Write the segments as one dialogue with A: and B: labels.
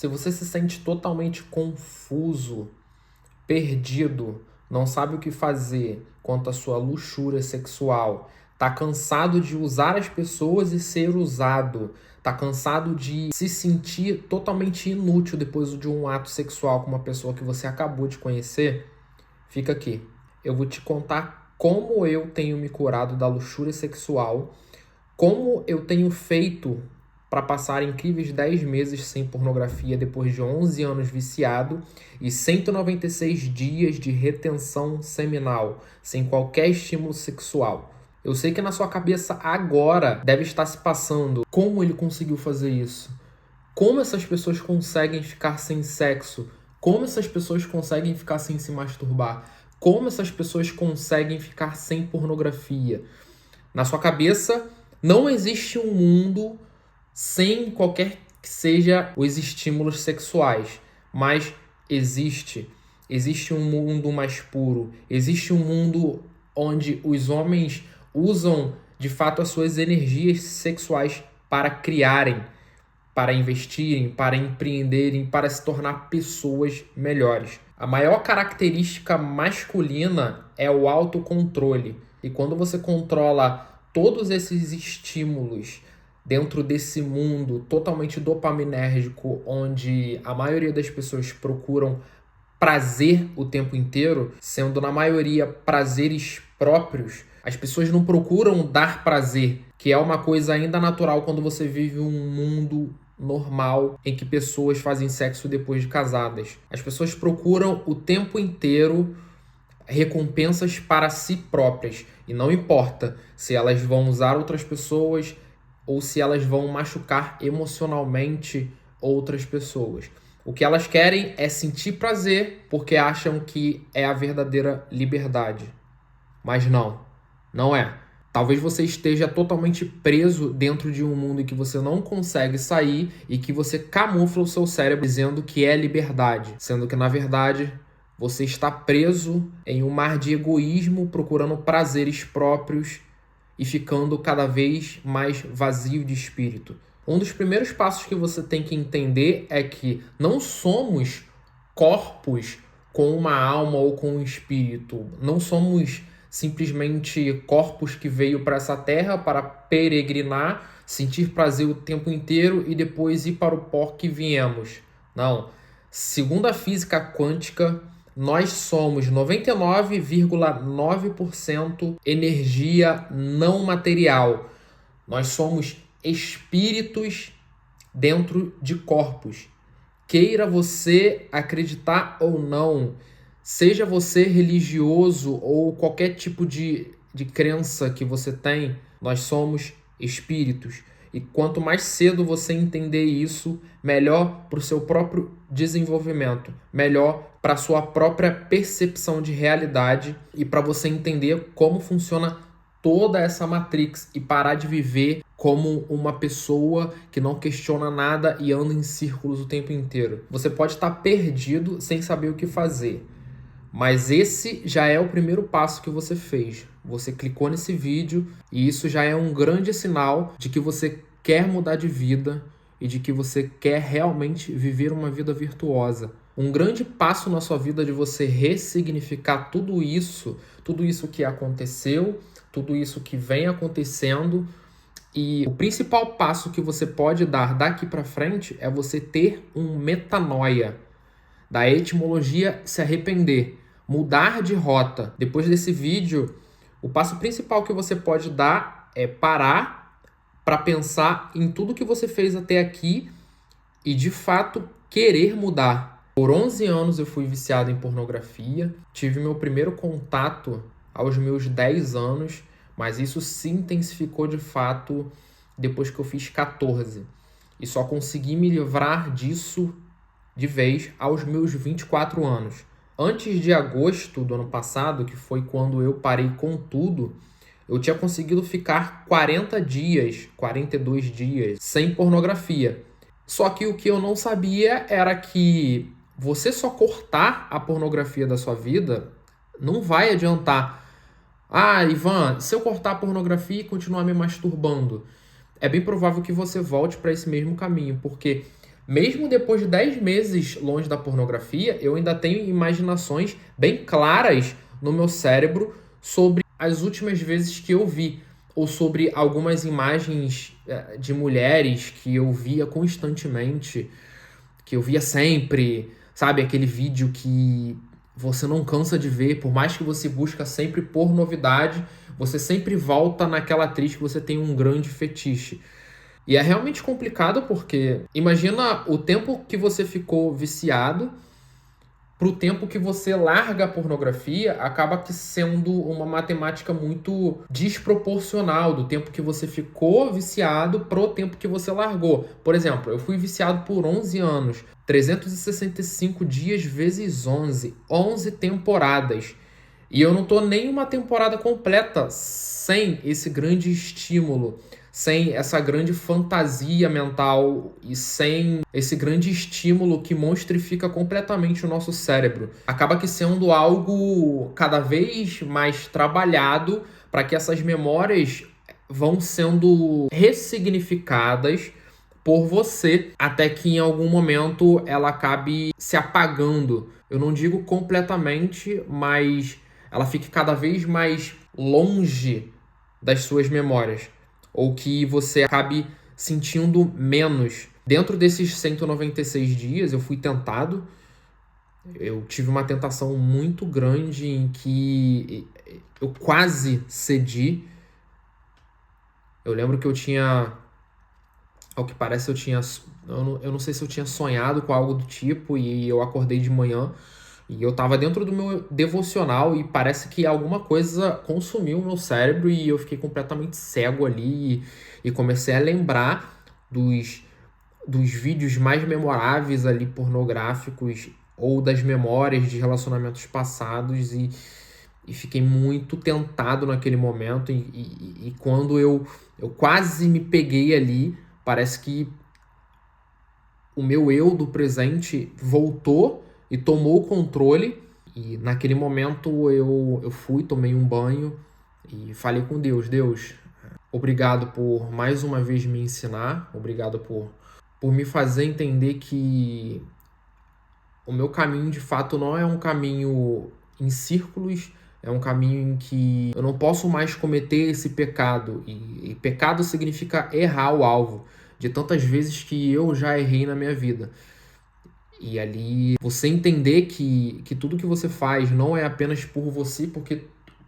A: Se você se sente totalmente confuso, perdido, não sabe o que fazer quanto à sua luxúria sexual, tá cansado de usar as pessoas e ser usado, tá cansado de se sentir totalmente inútil depois de um ato sexual com uma pessoa que você acabou de conhecer, fica aqui. Eu vou te contar como eu tenho me curado da luxúria sexual, como eu tenho feito para passar incríveis 10 meses sem pornografia depois de 11 anos viciado e 196 dias de retenção seminal, sem qualquer estímulo sexual. Eu sei que na sua cabeça agora deve estar se passando como ele conseguiu fazer isso. Como essas pessoas conseguem ficar sem sexo? Como essas pessoas conseguem ficar sem se masturbar? Como essas pessoas conseguem ficar sem pornografia? Na sua cabeça não existe um mundo sem qualquer que seja os estímulos sexuais, mas existe um mundo mais puro, existe um mundo onde os homens usam de fato as suas energias sexuais para criarem, para investirem, para empreenderem, para se tornar pessoas melhores. A maior característica masculina é o autocontrole. E quando você controla todos esses estímulos dentro desse mundo totalmente dopaminérgico, onde a maioria das pessoas procuram prazer o tempo inteiro, sendo na maioria prazeres próprios, as pessoas não procuram dar prazer, que é uma coisa ainda natural quando você vive um mundo normal em que pessoas fazem sexo depois de casadas. As pessoas procuram o tempo inteiro recompensas para si próprias, e não importa se elas vão usar outras pessoas ou se elas vão machucar emocionalmente outras pessoas. O que elas querem é sentir prazer porque acham que é a verdadeira liberdade. Mas não é. Talvez você esteja totalmente preso dentro de um mundo em que você não consegue sair e que você camufla o seu cérebro dizendo que é liberdade, sendo que na verdade você está preso em um mar de egoísmo, procurando prazeres próprios e ficando cada vez mais vazio de espírito. Um dos primeiros passos que você tem que entender é que não somos corpos com uma alma ou com um espírito. Não somos simplesmente corpos que veio para essa terra para peregrinar, sentir prazer o tempo inteiro e depois ir para o pó que viemos. Não. Segundo a física quântica, nós somos 99,9% energia não material. Nós somos espíritos dentro de corpos. Queira você acreditar ou não, seja você religioso ou qualquer tipo de crença que você tem, nós somos espíritos. E quanto mais cedo você entender isso, melhor para o seu próprio desenvolvimento, melhor para a sua própria percepção de realidade e para você entender como funciona toda essa matrix e parar de viver como uma pessoa que não questiona nada e anda em círculos o tempo inteiro. Você pode estar perdido sem saber o que fazer, mas esse já é o primeiro passo que você fez. Você clicou nesse vídeo e isso já é um grande sinal de que você quer mudar de vida e de que você quer realmente viver uma vida virtuosa. Um grande passo na sua vida de você ressignificar tudo isso que aconteceu, tudo isso que vem acontecendo. E o principal passo que você pode dar daqui para frente é você ter um metanoia. Da etimologia se arrepender, mudar de rota. Depois desse vídeo, o passo principal que você pode dar é parar para pensar em tudo que você fez até aqui e de fato querer mudar. Por 11 anos eu fui viciado em pornografia, tive meu primeiro contato aos meus 10 anos, mas isso se intensificou de fato depois que eu fiz 14. E só consegui me livrar disso de vez aos meus 24 anos. Antes de agosto do ano passado, que foi quando eu parei com tudo, eu tinha conseguido ficar 40 dias, 42 dias sem pornografia. Só que o que eu não sabia era que você só cortar a pornografia da sua vida não vai adiantar. Ah, Ivan, se eu cortar a pornografia e continuar me masturbando, é bem provável que você volte para esse mesmo caminho, porque Mesmo depois de 10 meses longe da pornografia, eu ainda tenho imaginações bem claras no meu cérebro sobre as últimas vezes que eu vi, ou sobre algumas imagens de mulheres que eu via constantemente, que eu via sempre, sabe? Aquele vídeo que você não cansa de ver, por mais que você busca sempre por novidade, você sempre volta naquela atriz que você tem um grande fetiche. E é realmente complicado porque imagina o tempo que você ficou viciado para o tempo que você larga a pornografia, acaba que sendo uma matemática muito desproporcional do tempo que você ficou viciado pro tempo que você largou. Por exemplo, eu fui viciado por 11 anos, 365 dias vezes 11 temporadas. E eu não tô nem uma temporada completa sem esse grande estímulo, sem essa grande fantasia mental e sem esse grande estímulo que monstrifica completamente o nosso cérebro. Acaba que sendo algo cada vez mais trabalhado para que essas memórias vão sendo ressignificadas por você, até que em algum momento ela acabe se apagando. Eu não digo completamente, mas ela fique cada vez mais longe das suas memórias, ou que você acabe sentindo menos. Dentro desses 196 dias, eu fui tentado, eu tive uma tentação muito grande em que eu quase cedi. Eu lembro que eu tinha, ao que parece, eu não sei se eu tinha sonhado com algo do tipo, e eu acordei de manhã e eu tava dentro do meu devocional e parece que alguma coisa consumiu o meu cérebro e eu fiquei completamente cego ali e comecei a lembrar dos vídeos mais memoráveis ali pornográficos ou das memórias de relacionamentos passados e fiquei muito tentado naquele momento e quando eu quase me peguei ali, parece que o meu eu do presente voltou e tomou o controle. E naquele momento eu fui, tomei um banho e falei com Deus. Deus, obrigado por mais uma vez me ensinar. Obrigado por me fazer entender que o meu caminho de fato não é um caminho em círculos. É um caminho em que eu não posso mais cometer esse pecado. E pecado significa errar o alvo. De tantas vezes que eu já errei na minha vida. E ali você entender que tudo que você faz não é apenas por você, porque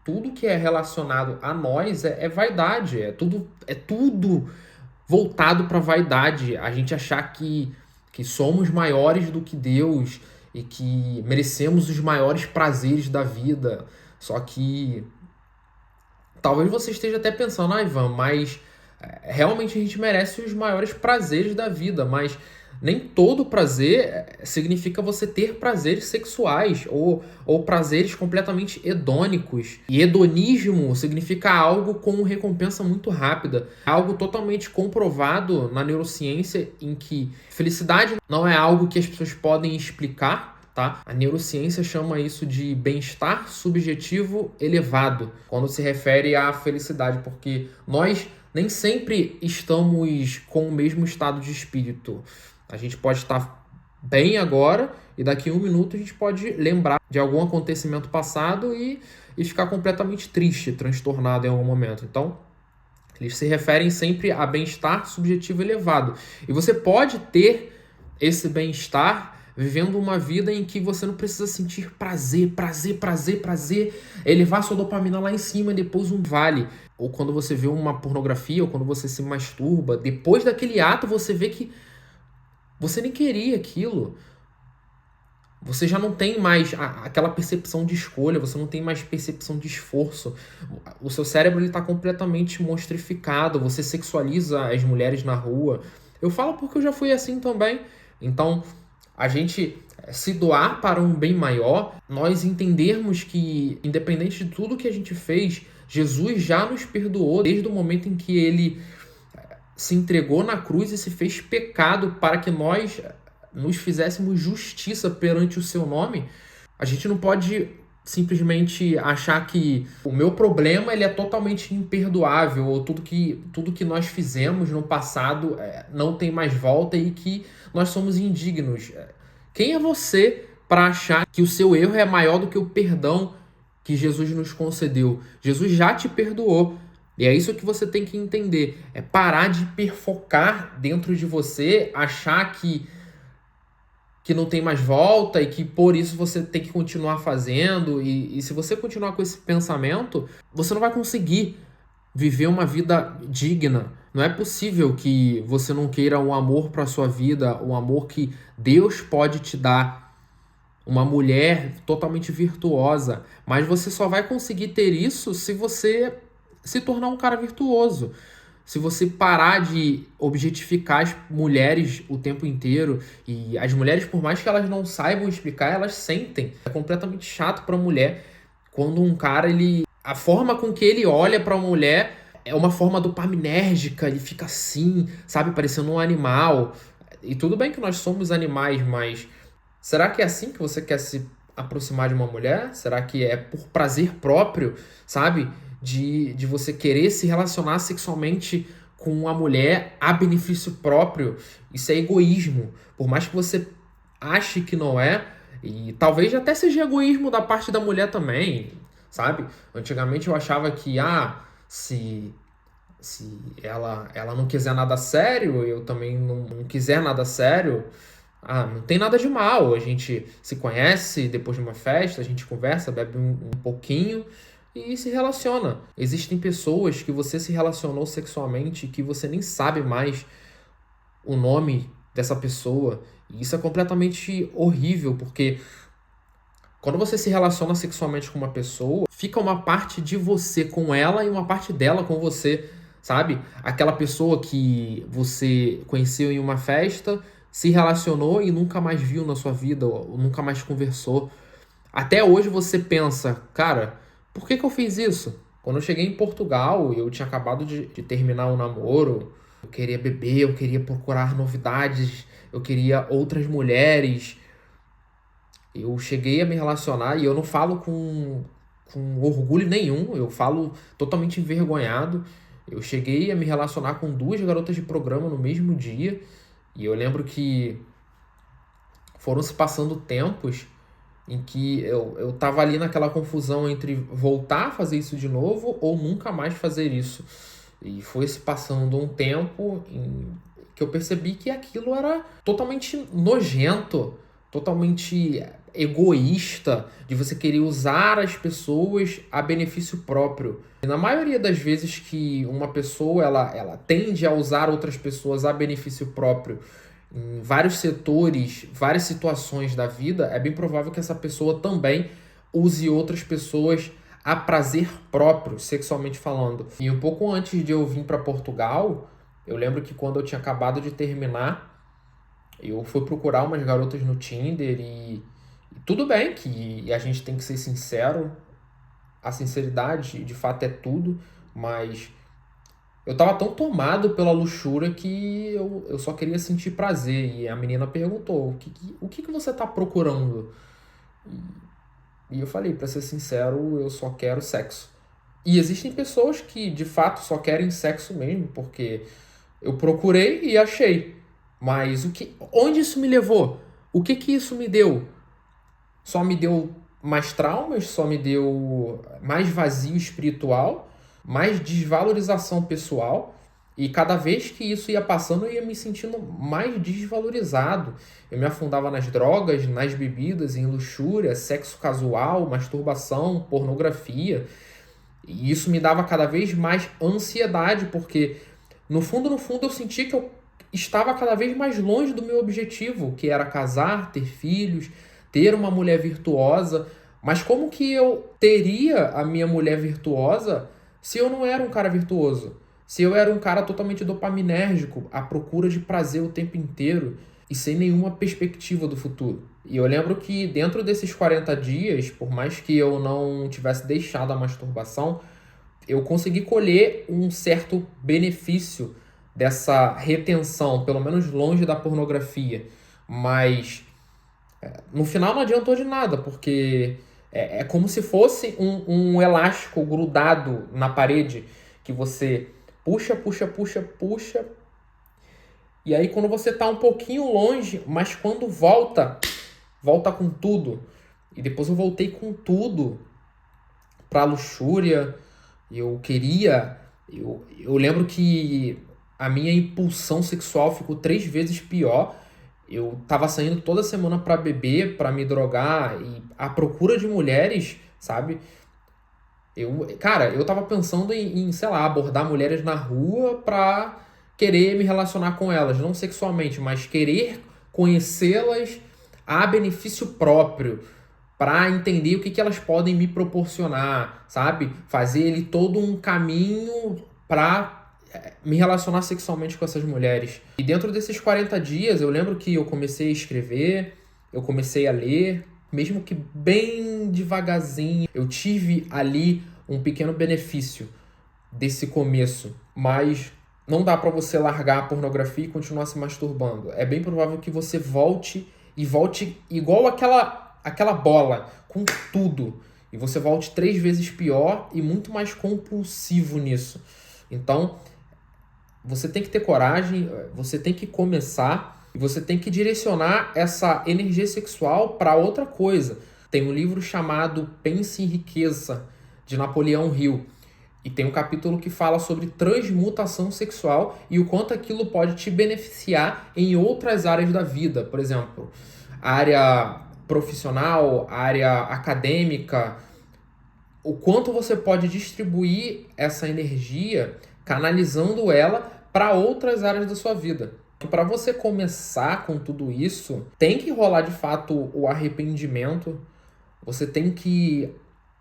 A: tudo que é relacionado a nós é vaidade. É tudo voltado para vaidade. A gente achar que somos maiores do que Deus e que merecemos os maiores prazeres da vida. Só que talvez você esteja até pensando, Ivan, mas realmente a gente merece os maiores prazeres da vida, mas nem todo prazer significa você ter prazeres sexuais ou prazeres completamente hedônicos. E hedonismo significa algo com recompensa muito rápida, algo totalmente comprovado na neurociência em que felicidade não é algo que as pessoas podem explicar. Tá? A neurociência chama isso de bem-estar subjetivo elevado, quando se refere à felicidade, porque nós nem sempre estamos com o mesmo estado de espírito. A gente pode estar bem agora e daqui a um minuto a gente pode lembrar de algum acontecimento passado e ficar completamente triste, transtornado em algum momento. Então, eles se referem sempre a bem-estar subjetivo elevado. E você pode ter esse bem-estar vivendo uma vida em que você não precisa sentir prazer, elevar sua dopamina lá em cima e depois um vale. Ou quando você vê uma pornografia, ou quando você se masturba, depois daquele ato você vê que você nem queria aquilo. Você já não tem mais aquela percepção de escolha, você não tem mais percepção de esforço. O seu cérebro está completamente monstrificado, você sexualiza as mulheres na rua. Eu falo porque eu já fui assim também. Então, a gente se doar para um bem maior, nós entendermos que, independente de tudo que a gente fez, Jesus já nos perdoou desde o momento em que ele se entregou na cruz e se fez pecado para que nós nos fizéssemos justiça perante o seu nome. A gente não pode simplesmente achar que o meu problema ele é totalmente imperdoável, ou tudo que nós fizemos no passado não tem mais volta e que nós somos indignos. Quem é você para achar que o seu erro é maior do que o perdão que Jesus nos concedeu? Jesus já te perdoou. E é isso que você tem que entender. É parar de hiperfocar dentro de você, achar que não tem mais volta e que por isso você tem que continuar fazendo. E se você continuar com esse pensamento, você não vai conseguir viver uma vida digna. Não é possível que você não queira um amor para sua vida, um amor que Deus pode te dar. Uma mulher totalmente virtuosa, mas você só vai conseguir ter isso se você se tornar um cara virtuoso. Se você parar de objetificar as mulheres o tempo inteiro, e as mulheres, por mais que elas não saibam explicar, elas sentem. É completamente chato para a mulher quando um cara, a forma com que ele olha para uma mulher é uma forma dopaminérgica, ele fica assim, sabe, parecendo um animal. E tudo bem que nós somos animais, mas será que é assim que você quer se aproximar de uma mulher? Será que é por prazer próprio, sabe? De você querer se relacionar sexualmente com uma mulher a benefício próprio? Isso é egoísmo. Por mais que você ache que não é, e talvez até seja egoísmo da parte da mulher também, sabe? Antigamente eu achava que, se ela não quiser nada sério, eu também não quiser nada sério, não tem nada de mal. A gente se conhece depois de uma festa, a gente conversa, bebe um pouquinho e se relaciona. Existem pessoas que você se relacionou sexualmente que você nem sabe mais o nome dessa pessoa. E isso é completamente horrível, porque quando você se relaciona sexualmente com uma pessoa, fica uma parte de você com ela e uma parte dela com você, sabe? Aquela pessoa que você conheceu em uma festa, se relacionou e nunca mais viu na sua vida, ou nunca mais conversou. Até hoje você pensa, cara, por que eu fiz isso? Quando eu cheguei em Portugal, eu tinha acabado de terminar um namoro, eu queria beber, eu queria procurar novidades, eu queria outras mulheres. Eu cheguei a me relacionar e eu não falo com orgulho nenhum, eu falo totalmente envergonhado. Eu cheguei a me relacionar com duas garotas de programa no mesmo dia e eu lembro que foram se passando tempos em que eu tava ali naquela confusão entre voltar a fazer isso de novo ou nunca mais fazer isso. E foi se passando um tempo que eu percebi que aquilo era totalmente nojento, totalmente egoísta, de você querer usar as pessoas a benefício próprio. E na maioria das vezes que uma pessoa ela tende a usar outras pessoas a benefício próprio, em vários setores, várias situações da vida, é bem provável que essa pessoa também use outras pessoas a prazer próprio, sexualmente falando. E um pouco antes de eu vir para Portugal, eu lembro que quando eu tinha acabado de terminar, eu fui procurar umas garotas no Tinder e tudo bem que a gente tem que ser sincero, a sinceridade de fato é tudo, mas eu tava tão tomado pela luxúria que eu só queria sentir prazer. E a menina perguntou: o que você tá procurando? E eu falei: pra ser sincero, eu só quero sexo. E existem pessoas que de fato só querem sexo mesmo, porque eu procurei e achei. Mas onde isso me levou? O que isso me deu? Só me deu mais traumas, só me deu mais vazio espiritual, mais desvalorização pessoal. E cada vez que isso ia passando, eu ia me sentindo mais desvalorizado. Eu me afundava nas drogas, nas bebidas, em luxúria, sexo casual, masturbação, pornografia. E isso me dava cada vez mais ansiedade, porque no fundo, eu senti que eu estava cada vez mais longe do meu objetivo, que era casar, ter filhos, ter uma mulher virtuosa. Mas como que eu teria a minha mulher virtuosa se eu não era um cara virtuoso? Se eu era um cara totalmente dopaminérgico, à procura de prazer o tempo inteiro e sem nenhuma perspectiva do futuro. E eu lembro que dentro desses 40 dias, por mais que eu não tivesse deixado a masturbação, eu consegui colher um certo benefício dessa retenção, pelo menos longe da pornografia. Mas no final não adiantou de nada, porque É como se fosse um elástico grudado na parede que você puxa, puxa, puxa, puxa. E aí quando você tá um pouquinho longe, mas quando volta com tudo. E depois eu voltei com tudo pra luxúria. Eu lembro que a minha impulsão sexual ficou 3 vezes pior. Eu tava saindo toda semana pra beber, pra me drogar e à procura de mulheres, sabe? Cara, eu tava pensando sei lá, abordar mulheres na rua pra querer me relacionar com elas, não sexualmente, mas querer conhecê-las a benefício próprio, pra entender o que elas podem me proporcionar, sabe? Fazer ele todo um caminho pra me relacionar sexualmente com essas mulheres. E dentro desses 40 dias, eu lembro que eu comecei a escrever, eu comecei a ler, mesmo que bem devagarzinho. Eu tive ali um pequeno benefício desse começo, mas não dá pra você largar a pornografia e continuar se masturbando. É bem provável que você volte igual aquela bola, com tudo. E você volte 3 vezes pior e muito mais compulsivo nisso. Então, você tem que ter coragem, você tem que começar e você tem que direcionar essa energia sexual para outra coisa. Tem um livro chamado Pense em Riqueza, de Napoleão Hill. E tem um capítulo que fala sobre transmutação sexual e o quanto aquilo pode te beneficiar em outras áreas da vida. Por exemplo, a área profissional, a área acadêmica, o quanto você pode distribuir essa energia canalizando ela para outras áreas da sua vida. E para você começar com tudo isso, tem que rolar de fato o arrependimento. Você tem que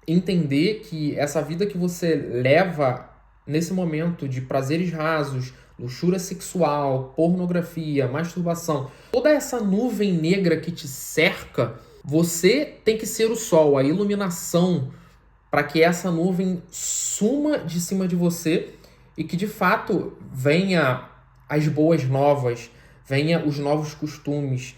A: entender que essa vida que você leva nesse momento de prazeres rasos, luxúria sexual, pornografia, masturbação, toda essa nuvem negra que te cerca, você tem que ser o sol, a iluminação para que essa nuvem suma de cima de você e que de fato venha as boas novas, venha os novos costumes,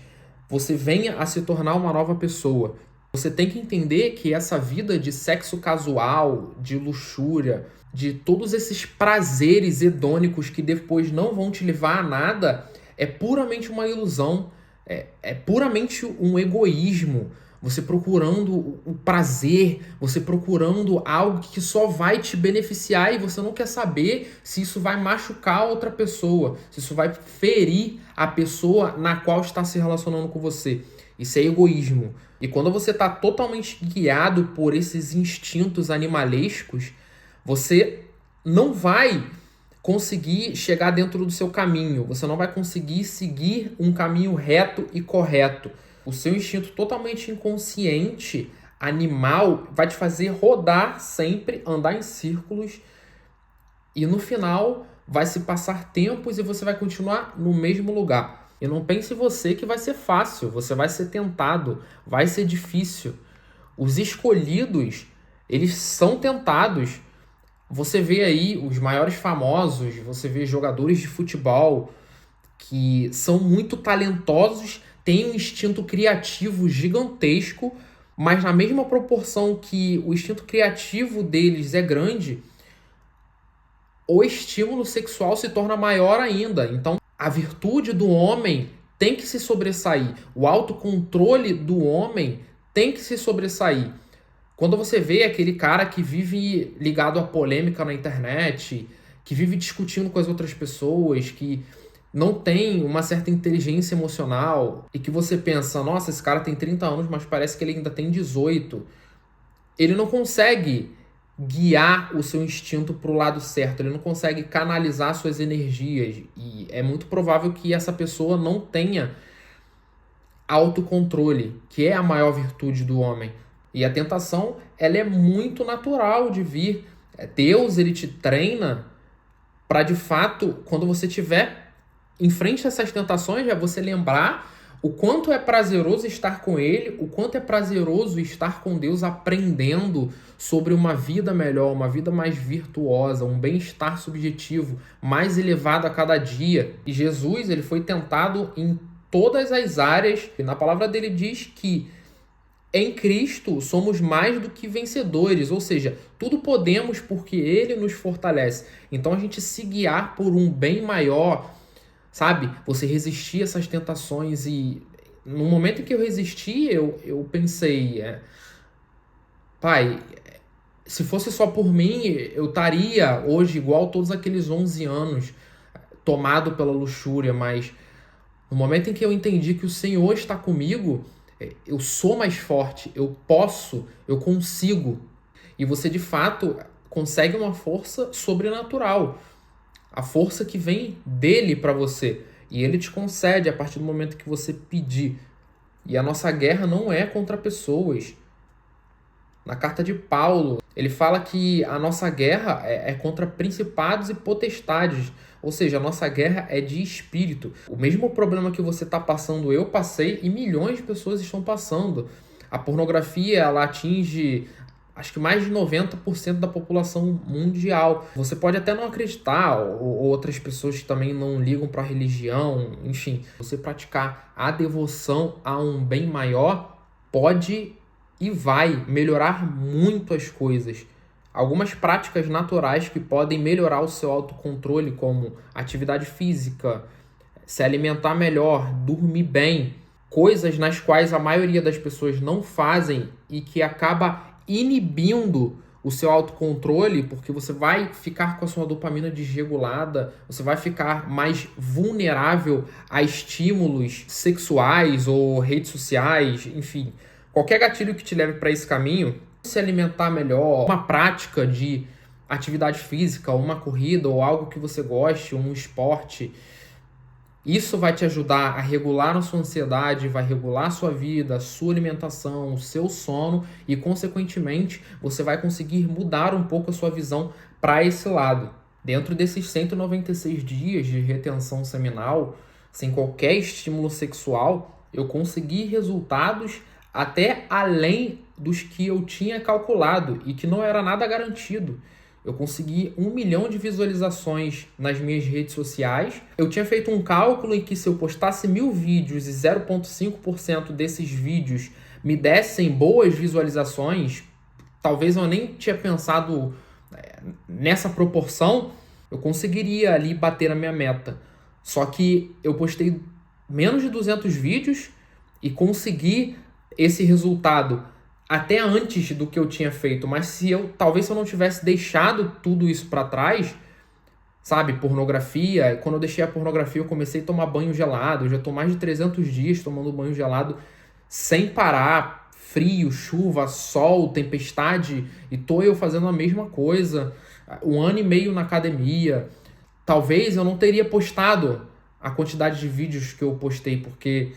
A: você venha a se tornar uma nova pessoa. Você tem que entender que essa vida de sexo casual, de luxúria, de todos esses prazeres hedônicos que depois não vão te levar a nada, é puramente uma ilusão, é puramente um egoísmo. Você procurando o prazer, você procurando algo que só vai te beneficiar e você não quer saber se isso vai machucar outra pessoa, se isso vai ferir a pessoa na qual está se relacionando com você. Isso é egoísmo. E quando você está totalmente guiado por esses instintos animalescos, você não vai conseguir chegar dentro do seu caminho. Você não vai conseguir seguir um caminho reto e correto. O seu instinto totalmente inconsciente, animal, vai te fazer rodar sempre, andar em círculos e no final vai se passar tempos e você vai continuar no mesmo lugar. E não pense você que vai ser fácil, você vai ser tentado, vai ser difícil. Os escolhidos, eles são tentados. Você vê aí os maiores famosos, você vê jogadores de futebol que são muito talentosos, têm um instinto criativo gigantesco, mas na mesma proporção que o instinto criativo deles é grande, o estímulo sexual se torna maior ainda. Então, a virtude do homem tem que se sobressair. O autocontrole do homem tem que se sobressair. Quando você vê aquele cara que vive ligado à polêmica na internet, que vive discutindo com as outras pessoas, que não tem uma certa inteligência emocional e que você pensa, nossa, esse cara tem 30 anos, mas parece que ele ainda tem 18. Ele não consegue guiar o seu instinto para o lado certo, ele não consegue canalizar suas energias e é muito provável que essa pessoa não tenha autocontrole, que é a maior virtude do homem. E a tentação, ela é muito natural de vir. Deus, ele te treina para, de fato, quando você tiver em frente a essas tentações, é você lembrar o quanto é prazeroso estar com ele, o quanto é prazeroso estar com Deus aprendendo sobre uma vida melhor, uma vida mais virtuosa, um bem-estar subjetivo mais elevado a cada dia. E Jesus, ele foi tentado em todas as áreas, e na palavra dele diz que em Cristo somos mais do que vencedores, ou seja, tudo podemos porque Ele nos fortalece. Então a gente se guiar por um bem maior, sabe? Você resistir a essas tentações e no momento em que eu resisti, eu pensei, pai, se fosse só por mim, eu estaria hoje igual todos aqueles 11 anos, tomado pela luxúria, mas no momento em que eu entendi que o Senhor está comigo, eu sou mais forte, eu posso, eu consigo. E você de fato consegue uma força sobrenatural, a força que vem dele para você. E ele te concede a partir do momento que você pedir. E a nossa guerra não é contra pessoas. Na carta de Paulo, ele fala que a nossa guerra é contra principados e potestades. Ou seja, a nossa guerra é de espírito. O mesmo problema que você está passando, eu passei e milhões de pessoas estão passando. A pornografia, ela atinge, acho que mais de 90% da população mundial. Você pode até não acreditar, ou outras pessoas que também não ligam para a religião, enfim. Você praticar a devoção a um bem maior pode e vai melhorar muito as coisas. Algumas práticas naturais que podem melhorar o seu autocontrole, como atividade física, se alimentar melhor, dormir bem, coisas nas quais a maioria das pessoas não fazem e que acaba inibindo o seu autocontrole, porque você vai ficar com a sua dopamina desregulada, você vai ficar mais vulnerável a estímulos sexuais ou redes sociais, enfim. Qualquer gatilho que te leve para esse caminho, se alimentar melhor, uma prática de atividade física, uma corrida ou algo que você goste, um esporte, isso vai te ajudar a regular a sua ansiedade, vai regular a sua vida, a sua alimentação, o seu sono e, consequentemente, você vai conseguir mudar um pouco a sua visão para esse lado. Dentro desses 196 dias de retenção seminal, sem qualquer estímulo sexual, eu consegui resultados até além dos que eu tinha calculado e que não era nada garantido. Eu consegui 1 milhão de visualizações nas minhas redes sociais. Eu tinha feito um cálculo em que se eu postasse 1000 vídeos e 0,5% desses vídeos me dessem boas visualizações, talvez eu nem tinha pensado nessa proporção, eu conseguiria ali bater a minha meta. Só que eu postei menos de 200 vídeos e consegui esse resultado até antes do que eu tinha feito, mas talvez se eu não tivesse deixado tudo isso para trás, sabe, pornografia, quando eu deixei a pornografia eu comecei a tomar banho gelado, eu já tô mais de 300 dias tomando banho gelado sem parar, frio, chuva, sol, tempestade, e tô eu fazendo a mesma coisa, 1 ano e meio na academia. Talvez eu não teria postado a quantidade de vídeos que eu postei, porque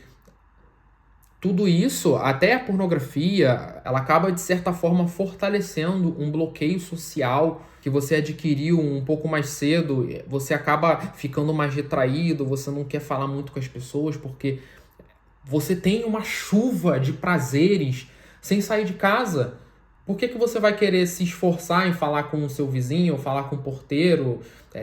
A: tudo isso, até a pornografia, ela acaba de certa forma fortalecendo um bloqueio social que você adquiriu um pouco mais cedo. Você acaba ficando mais retraído, você não quer falar muito com as pessoas porque você tem uma chuva de prazeres sem sair de casa. Por que você vai querer se esforçar em falar com o seu vizinho, ou falar com o porteiro,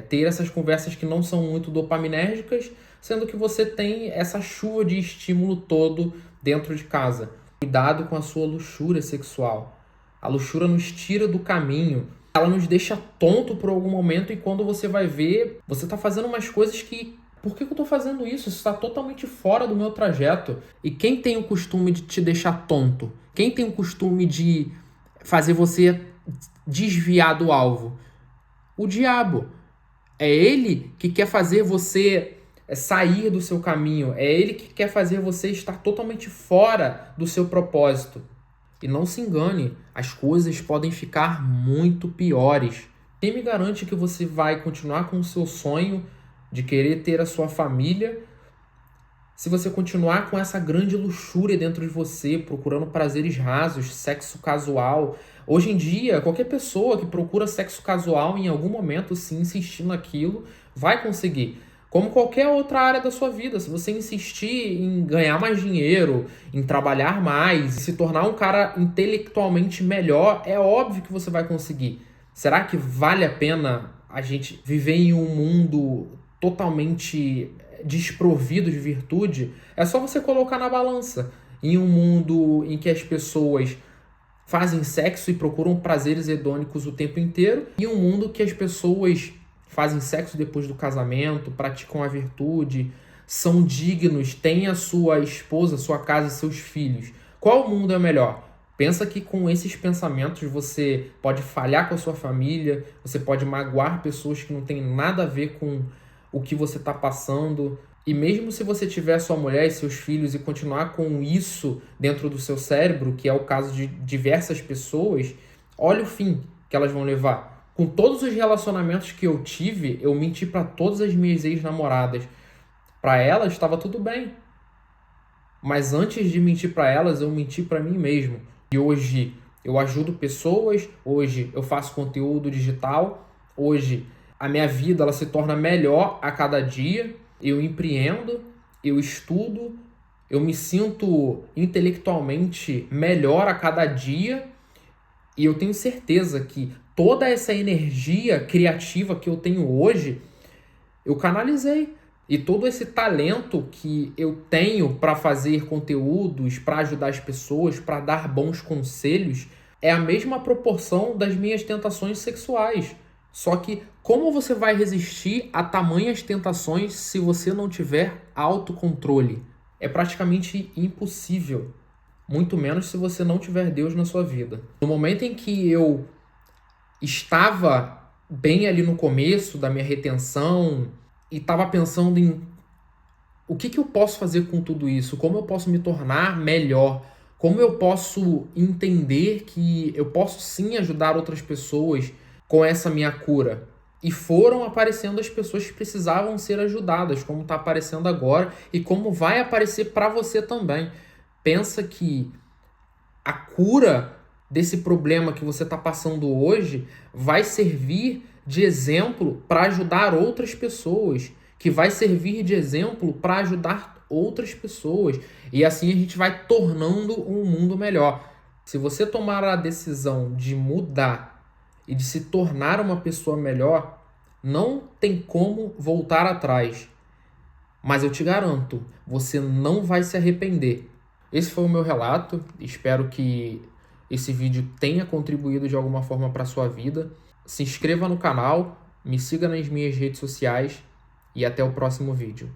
A: ter essas conversas que não são muito dopaminérgicas, sendo que você tem essa chuva de estímulo todo dentro de casa? Cuidado com a sua luxúria sexual. A luxúria nos tira do caminho. Ela nos deixa tonto por algum momento e quando você vai ver, você está fazendo umas coisas que... Por que eu estou fazendo isso? Isso está totalmente fora do meu trajeto. E quem tem o costume de te deixar tonto? Quem tem o costume de fazer você desviar do alvo? O diabo. É ele que quer fazer você sair do seu caminho. É ele que quer fazer você estar totalmente fora do seu propósito. E não se engane, as coisas podem ficar muito piores. Quem me garante que você vai continuar com o seu sonho de querer ter a sua família se você continuar com essa grande luxúria dentro de você, procurando prazeres rasos, sexo casual? Hoje em dia, qualquer pessoa que procura sexo casual em algum momento, se insistir naquilo, vai conseguir. Como qualquer outra área da sua vida, se você insistir em ganhar mais dinheiro, em trabalhar mais, se tornar um cara intelectualmente melhor, é óbvio que você vai conseguir. Será que vale a pena a gente viver em um mundo totalmente desprovido de virtude? É só você colocar na balança. em um mundo em que as pessoas fazem sexo e procuram prazeres hedônicos o tempo inteiro, e um mundo que as pessoas fazem sexo depois do casamento, praticam a virtude, são dignos, têm a sua esposa, sua casa e seus filhos. Qual mundo é melhor? Pensa que com esses pensamentos você pode falhar com a sua família, você pode magoar pessoas que não têm nada a ver com o que você está passando. E mesmo se você tiver sua mulher e seus filhos e continuar com isso dentro do seu cérebro, que é o caso de diversas pessoas, olha o fim que elas vão levar. Com todos os relacionamentos que eu tive, eu menti para todas as minhas ex-namoradas. Para elas estava tudo bem. Mas antes de mentir para elas, eu menti para mim mesmo. E hoje eu ajudo pessoas, hoje eu faço conteúdo digital, hoje a minha vida ela se torna melhor a cada dia. Eu empreendo, eu estudo, eu me sinto intelectualmente melhor a cada dia e eu tenho certeza que toda essa energia criativa que eu tenho hoje, eu canalizei. E todo esse talento que eu tenho para fazer conteúdos, para ajudar as pessoas, para dar bons conselhos, é a mesma proporção das minhas tentações sexuais. Só que como você vai resistir a tamanhas tentações se você não tiver autocontrole? É praticamente impossível. Muito menos se você não tiver Deus na sua vida. No momento em que eu estava bem ali no começo da minha retenção e estava pensando em o que eu posso fazer com tudo isso? Como eu posso me tornar melhor? Como eu posso entender que eu posso sim ajudar outras pessoas com essa minha cura? E foram aparecendo as pessoas que precisavam ser ajudadas, como está aparecendo agora e como vai aparecer para você também. Pensa que a cura desse problema que você está passando hoje vai servir de exemplo para ajudar outras pessoas, que vai servir de exemplo para ajudar outras pessoas. E assim a gente vai tornando um mundo melhor. Se você tomar a decisão de mudar e de se tornar uma pessoa melhor, não tem como voltar atrás. Mas eu te garanto, você não vai se arrepender. Esse foi o meu relato. Espero que esse vídeo tenha contribuído de alguma forma para a sua vida. Se inscreva no canal, me siga nas minhas redes sociais e até o próximo vídeo.